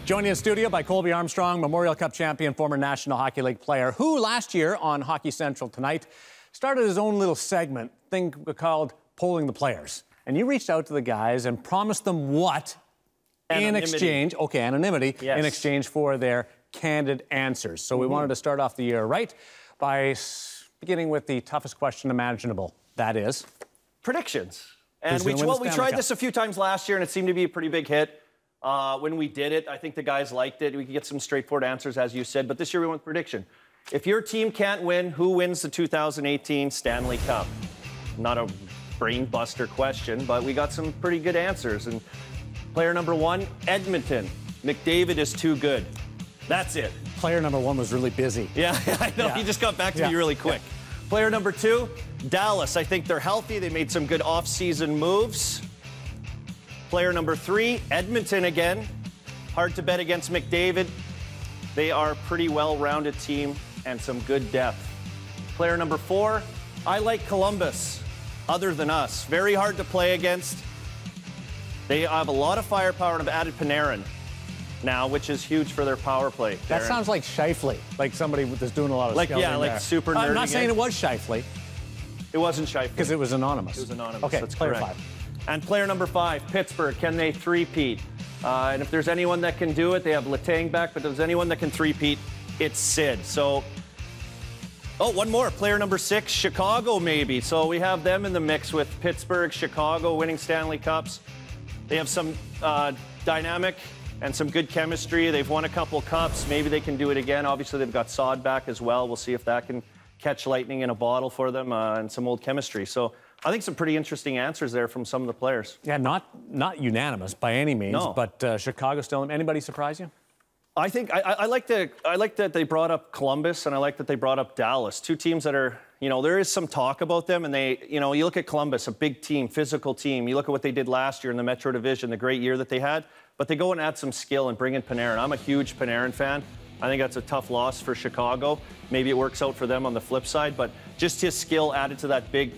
Joined in studio by Colby Armstrong, Memorial Cup champion, former National Hockey League player, who last year on Hockey Central Tonight started his own little segment, thing called Polling the Players. And you reached out to the guys and promised them what? Anonymity. In exchange, okay, anonymity, yes. in exchange for their candid answers. So we wanted to start off the year right by beginning with the toughest question imaginable. That is? Predictions. And we Stanley tried Cup? this a few times last year, and it seemed to be a pretty big hit. When we did it, I think the guys liked it. We could get some straightforward answers, as you said. But this year we went with prediction. If your team can't win, who wins the 2018 Stanley Cup? Not a brain-buster question, but we got some pretty good answers. And player number one, Edmonton. McDavid is too good. That's it. Player number one was really busy. Yeah, I know. Yeah. He just got back to me really quick. Yeah. Player number two, Dallas. I think they're healthy. They made some good off-season moves. Player number three, Edmonton again. Hard to bet against McDavid. They are a pretty well-rounded team and some good depth. Player number four, I like Columbus, other than us. Very hard to play against. They have a lot of firepower and have added Panarin now, which is huge for their power play. That Daren. sounds like Scheifele, like somebody that's doing a lot of scouting Yeah, like there. super nerdy. I'm not saying it was Scheifele. It wasn't Scheifele. Because it was anonymous. It was anonymous. Okay, that's player correct. five. And player number five, Pittsburgh. Can they three-peat? And if there's anyone that can do it, they have Letang back, but if there's anyone that can three-peat, it's Sid. So, one more. Player number six, Chicago maybe. So we have them in the mix with Pittsburgh, Chicago winning Stanley Cups. They have some dynamic and some good chemistry. They've won a couple cups. Maybe they can do it again. Obviously, they've got Saad back as well. We'll see if that can catch lightning in a bottle for them and some old chemistry. So I think some pretty interesting answers there from some of the players. Yeah, not unanimous by any means, No. but Chicago still. Anybody surprise you? I think I like that they brought up Columbus, and I like that they brought up Dallas. Two teams that are, there is some talk about them, and they, you look at Columbus, a big team, physical team. You look at what they did last year in the Metro Division, the great year that they had, but they go and add some skill and bring in Panarin. I'm a huge Panarin fan. I think that's a tough loss for Chicago. Maybe it works out for them on the flip side, but just his skill added to that big,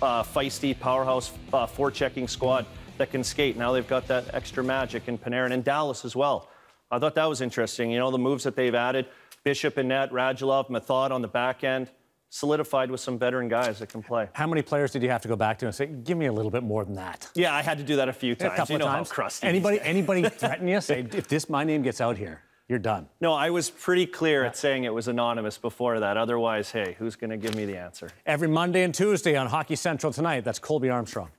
feisty powerhouse forechecking squad that can skate. Now they've got that extra magic in Panarin and Dallas as well. I thought that was interesting. The moves that they've added, Bishop in net, Radulov, Mathod on the back end, solidified with some veteran guys that can play. How many players did you have to go back to and say, give me a little bit more than that? Yeah, I had to do that a few times. A couple of times. How crusty. Anybody threaten you? Say, if my name gets out here, you're done. No, I was pretty clear at saying it was anonymous before that. Otherwise, hey, who's going to give me the answer? Every Monday and Tuesday on Hockey Central Tonight, that's Colby Armstrong.